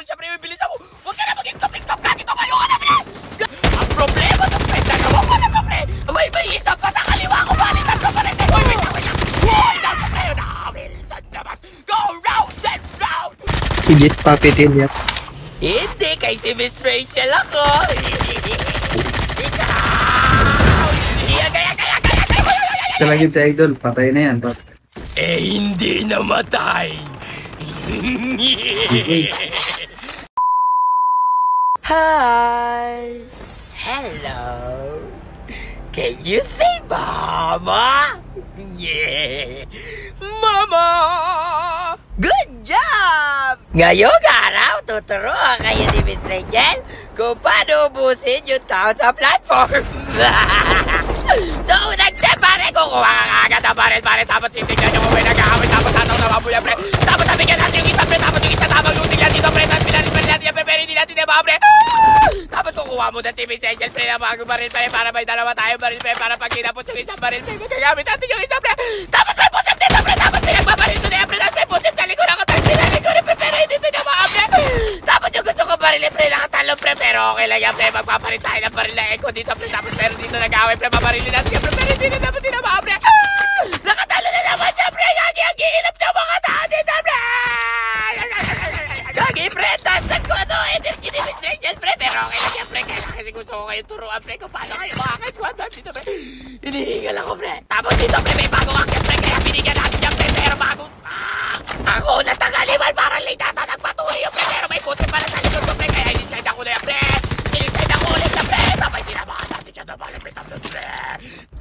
umabol siya, pre. Bilisan mo. Huwag ka na mag-stop-stop ka. Dito kayo ka na, pre. Ang problema to, pre. Dalawa pa na to, pre. May isa pa sa kaliwa ko. Balitas ka pa rin. Uy, wait. Uy, dapat kayo na. Wilson naman. Go round and round. Pijit pa, pitin yan. Hindi, kay si Miss Rachel ako. Ikaw. Lagi si Idol, patay na yan. Hindi namatay. Hi. Hello. Can you say mama? Yeah. Mama! Good job! Ngayong araw, tuturuan kayo ni Miss Rachel kung paano ubusin yung tao sa platform. So, unang step, pare, kukuha ka agad na pare, tapos titignan nyo kung may nag-aaway, tapos tataw na mabuya, pre. Tapos nabigyan natin yung isa, pre, tapos yung isa, tapos luting lang dito, pre, tapos pinalipan natin yan, pre, pero hindi natin na pre. Tapos kukuha mo na si Miss Rachel, pre, na bago baril, pre, para may dalawa tayo baril, pre, para pag kinapos yung isang baril, pre, magagamit natin yung isa, pre. Tapos may pusip dito, pre, tapos pinagbabaril ko na yan, pre, tapos may pusip sa likod ako, tapos pinalikud, pre, pero hindi ito na pre. Tapos yung gusto ko baril, pre, nakatalong, pre, pero okay lang yan, pre, magpapalit tayo ng baril na echo dito, pre, tapos pero dito nag-away, pre, mabarilin natin yan, pre, pero hindi na dapat tinama, pre. Nakatalo na naman siya, pre, gagi, ilap siya mga tao dito, pre. Gagi, pre, tansan ko, energy ni Miss Rachel, pre, pero okay lang yan, pre, kailangan kasi gusto ko kayo turuan, pre, kung paano kayo makakaswat dito, pre. Hinihingal ako, pre. Tapos dito, pre, may bagong akyat, pre, kaya binigyan natin yan, pre, pero bago, ako natangaliman, parang late ata nagpatuloy yung pre, pero may puti pala sa likod ko, pre, kaya iniside ako na yan, pre. Iniside ako ulit na, pre, tapos tinabahan natin siya na malapit ang pre.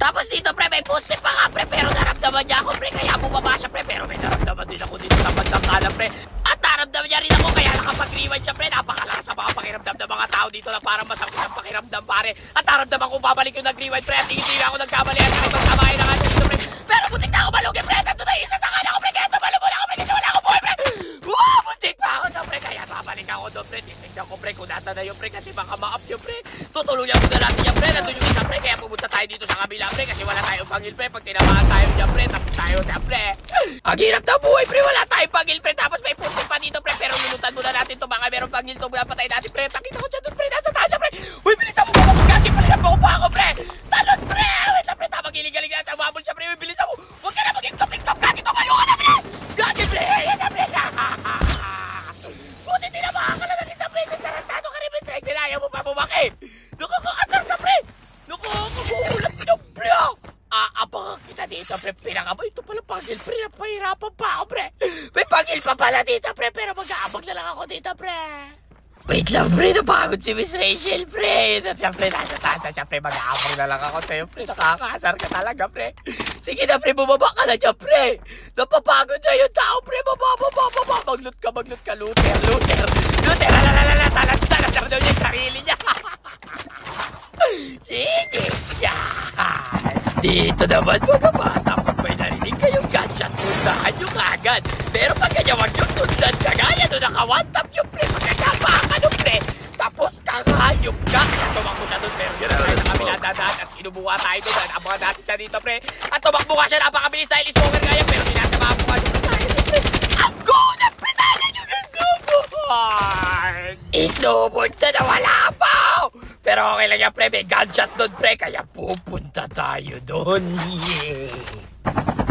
Tapos dito, pre, may puti pa nga, pre, pero naramdaman niya ako, pre, kaya bumaba siya, pre, pero may naramdaman din ako dito sa bandang kanan, pre. At naramdaman niya rin ako, kaya nakapag-rewind siya, pre, napakalakas sa mga pakiramdam ng mga tao dito na parang masakit ang pakiramdam, pare. At naramdaman ko babalik yung nag-rewind, pre, at hindi ako nagkamali at kahit magkamahin na nga dito, pre. Pero butik na ako malugi, pre, at na isa sa kanan ko, pre, kaya tumalo mo na ako, pre, kasi wala ako buhay, pre. Wow, butik pa ako doon, pre, kaya babalik ako doon, pre, titignan ko, pre, kung nasa na yung pre, kasi baka ma-up yung pre. Tutuluyan ko na natin yung pre, nandun yung isa, pre, kaya pumunta tayo dito sa kabila, pre, kasi wala tayong pangil, pre, pag tinamaan tayo dyan, pre, tapos tayo dyan, pre. Ang hirap na buhay, pre, wala tayong pangil, pre, tapos may putik pa dito, pre, pero minutan muna natin to, baka meron pangil to, patay natin, pre, takita ko dyan doon, pre, nasa taas, pre. Uy, bilisan mo ba magkaki, pre, nabupa ako, pre. Talon, pre, wait lang, pre, tamang giling-galing natin, umabol siya, pre, uy, bilisan mo. Huwag ka na mag-stop, kaki to kayo ka na, pre. Gagi, pre, yan na, pre, buti tinabahan ka na ng isang beses, tarantado ka rin, Miss Rachel, ayaw mo pa bumaki. Nakaka-atar ka, pre. Nakakagulat ka, pre, abangan kita dito, pre, pinakaba, ito pala pagil, pre, napahirapan pa ako, pre. May pagil pa pala dito, pre, pero mag-aabag na lang ako dito, pre. Wait lang, pre, napagod si Miss Rachel, pre. Siyempre, nasa taas, siyempre, mag-aabag na lang ako sa'yo, pre, nakakasar ka talaga, pre. Sige na, pre, bumaba ka na dyan, pre. Napapagod na yung tao, pre, baba, maglut ka, Luther, talantar daw niya yung sarili niya. Yes, yan. Dito naman, mga bata, pag may narinig kayong gunshot, puntahan nyo kagad. Pero pag ganyan, wag yung sundan ka gaya, no naka-one-tap yung pre, pagkakabakan yung pre, tapos kakayop ka. Kaya tumakbo siya doon, pero yun tayo sa kabila dadaan at inubuha tayo doon. Abangan natin siya dito, pre. At tumakbo ka siya, napakabilis dahil ismoker kaya, pero sinasama mo ka yung pre. Ang go na, pre, tayo yung snowboard! Snowboard na nawala pa! Pero okay lang yan, pre, may gunshot doon, pre, kaya pupunta tayo doon. Yeah.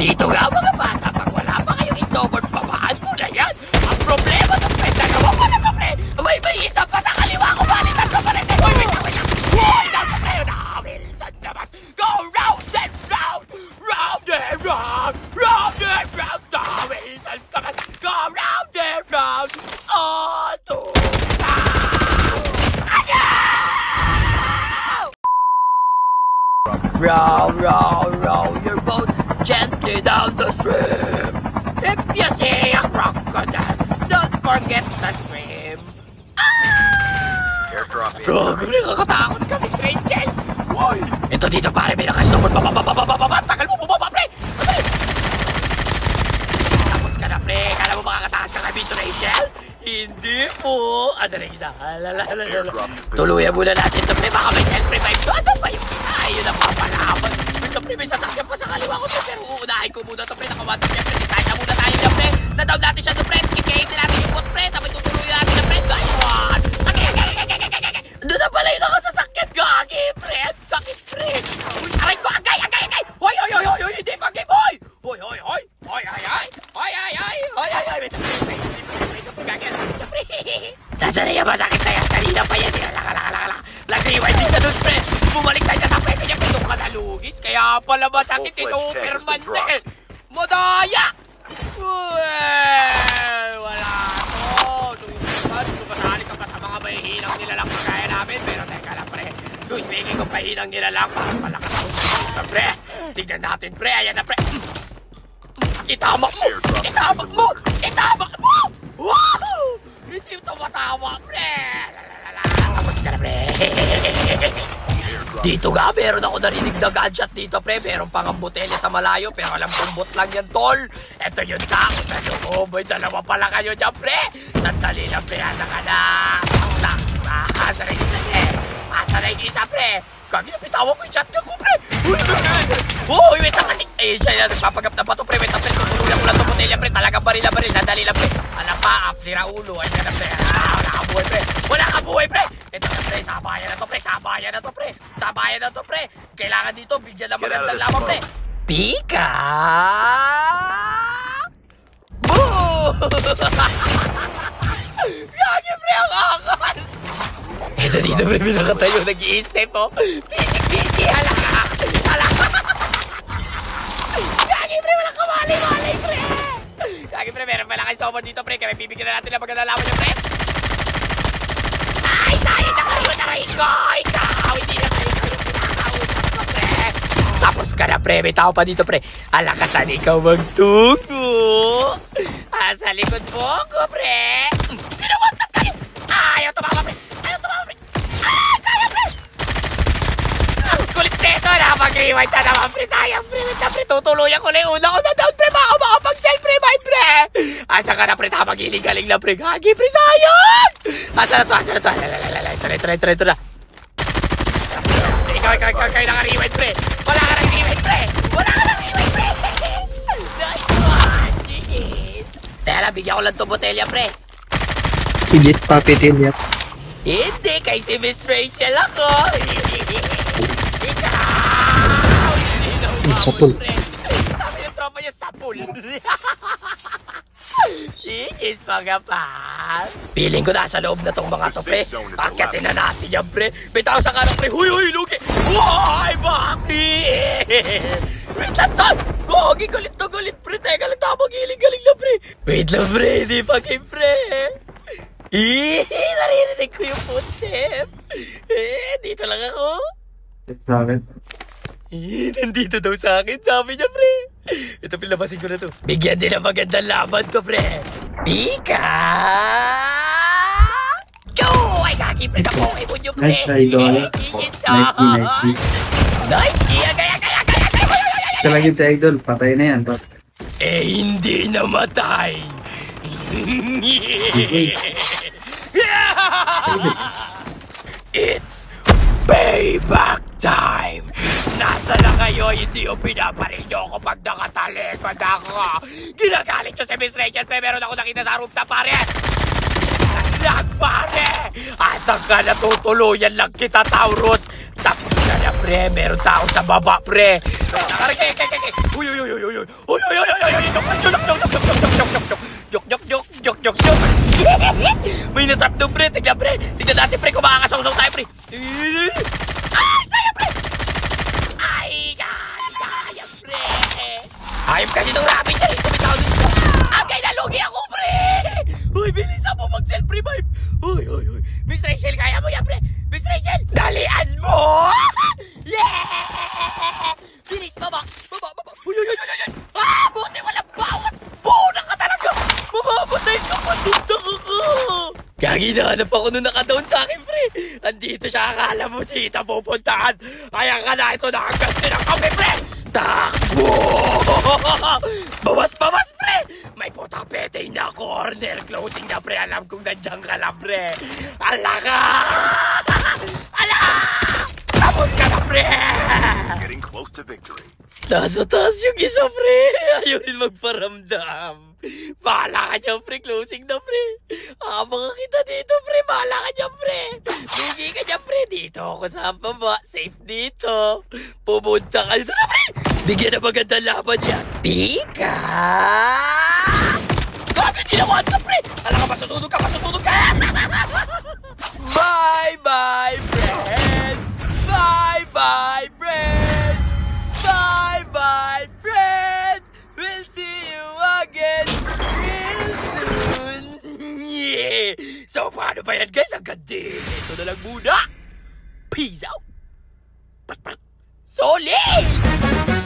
Dito nga, mga bata, pag wala pa kayong snowboard, babaan mo na yan. Ang problema ng pre, dalawa pa na to, pre. May isa pa sa kaliwa ko, balitas ka pa rin. Uy, wait lang. Uy, dapat kayo na, Wilson naman. Go round and round, round and round, round and round, Wilson naman. Go round and round, to the town. Row your boat gently down the stream. If you see a crocodile, don't forget to swim. Grabe, nakakatakot ka, Miss Rachel. Uy, ito dito, pare, may nakasabot. Tagal mo bumaba, pre. Tapos ka na, pre. Kala mo makakatakas ka kay Miss Rachel? Hindi po. Asa na isa? Tuluyan muna natin ito, pre. Baka may self-revive to. Asan ba yung isa? Ayun ang papalaman. Pre, may sasakyan pa sa kaliwa ko, pre. Pero uunahin ko muna ito, pre. Nakawatin niya, pre. Design na muna tayo niya, pre. Na-down natin siya doon, pre. Kikaysin natin yung bot, pre. Tapos tutuluyan natin niya, pre. Asa na yan? Masakit na yan. Kanina pa yan. Nag-rewind din sa doon, pre. Bumalik tayo sa pwesto niya. Doon ka nalugis. Kaya pala masakit ito, Superman na eh. Madaya! Wala to. Sumasali ka pa sa mga mahihinang nilalang pagkaya namin. Pero teka lang, pre. Luis, making kong pahinang nilalang para malakas ang dito, pre. Tignan natin, pre. Ayan na, pre. Itamak mo! Itamak mo! Itamak mo! Wow! Hindi yung tumatawa, pre. Tapos ka na, pre. Dito nga, meron ako narinig na gadget dito, pre. Meron pang ang botelya sa malayo, pero alam kong bot lang yan, tol. Ito yung tao sa loob. May dalawa pala kayo dyan, pre. Sandali na, pre. Asa ka na? Asa na yung isa, pre. Asa na yung isa, pre. Kagi na pitawan ko yung shotgun ko, pre. Uy, wait lang kasi. Eh, siya yan. Nagpapagap na ba ito, pre? Wait lang, pre. Tutuluyan ko lang ito botelya, pre. Talagang baril. Sandali lang, pre. Alam pa, sira ulo. Ayan na, pre. Wala ka buhay, pre. Wala ka buhay, pre. Ito na, pre. Sabayan na to, pre. Sabayan na to, pre. Sabayan na to, pre. Kailangan dito, bigyan ng magandang laban, pre. Pika! Boo! Gagi, pre, ang angas! Ito dito, pre, pinakatayo, nag-i-step, oh. Busy, hala! Gagi, pre, walang kamali-mali, pre! Gagi, pre, meron pala kayo someone dito, pre, kaya bibigyan na natin ang magandang laban niyo, pre. Ay, sayang na kayo, narahin ko! Ikaw, hindi na kayo pinakausap ko, pre! Tapos ka na, pre, may tao pa dito, pre. Alakasan ikaw magtungo! Sa likod mo ko, pre! Pinawantap kayo! Ayaw tumama, pre! Kaya, pre! Kulit neto na, mag-rewind na naman, pre. Sayang, pre. Wait na, pre. Tutuluyan ko na yung una ko na down, pre. Baka makapag-sell, pre, my pre. Asa ka na, pre. Tamagiling-galing na, pre. Gagi, pre. Sayang! Asa na to? Ito na. Ikaw naka-rewind, pre. Wala ka nang-rewind, pre. Nice one, Jigit. Teka lang, bigyan ko lang itong botelya, pre. Pijit papitin yan. Hindi, kay si Miss Rachel ako. Ikaw! Hindi na Sapul. pre. Sabi yung tropa niya, sapul. Sigis, mga pas. Feeling ko nasa loob na tong mga to, pre. Akyatin na natin yan, pre. Bitaw sa kanan, pre. Huy, lugi. Why, bakit? Wait lang, Tom. Gogi, galit na galit, pre. Teka lang, tama, galing na, pre. Wait lang, pre. Hindi pa kayo, pre. Naririnig ko yung footstep. Dito lang ako. Sa akin. Nandito daw sa akin, sabi niya, pre. Ito, pilabasin ko na to. Bigyan din ang magandang laban to, pre. Pika! Choo! Ay, kaki, pre, sa Pokemon yung pre. Nice, idol. Nice, kaya. Talagang idol, patay na yan. Hindi namatay. It's payback time! Nasa na kayo, hindi yung pinaparil nyo ako pag nakatalikod ako. Ginagalit nyo si Miss Rachel, pre, meron ako nakita sa rooftop, pare. Pare! Asan ka natutuluyan lang kita, Taurus? Tapos ka na, pre, meron tao sa baba, pre. Uy! Jok. May natrap doon, pre. Tignan, pre. Tignan natin, pre, kung makakasaw-saw tayo, pre. Ay, sayang, pre. Ay, kaya, pre. Ayop kasi itong rabbit niya. Tumitaw din siya. Agay, nalugi ako, pre. Uy, bilisan mo mag-self-revive. Uy. Miss Rachel, kaya mo yan, pre. Miss Rachel, dalian mo. Yeah! Bilis, baba. Uy. Buti walang bawat. Buona ka talaga. Mamamatay ka, matutang ako. Gagi, nahanap ako nung naka-down sa akin, pre. Andito siya, akala mo dito pupuntahan. Kaya ka na, ito nakaganti ng kami, pre. Takbo! Bawas, pre. May putapete na corner. Closing na, pre. Alam kong nandiyan ka lang, pre. Ala ka! Tapos ka na, pre. Getting close to victory. Nasa taas yung isa, pre. Ayaw rin magparamdam. Bahala ka dyan, pre. Closing na, pre. Mga kita dito, pre. Bahala ka dyan, pre. Lugi ka dyan, pre. Dito ako sa baba. Safe dito. Pumunta ka dito na, pre. Bigyan na magandang laban niya. Pika! Bakit ginawa ito, pre? Alam ka, masusunog ka, masusunog ka! Bye-bye, friend! Bye-bye, friend! Bye-bye, friend! We'll see you again real soon! Yeah! So, paano ba yan, guys? Ang ganda! Ito na lang muna! Peace out! Pat-pat! Solid!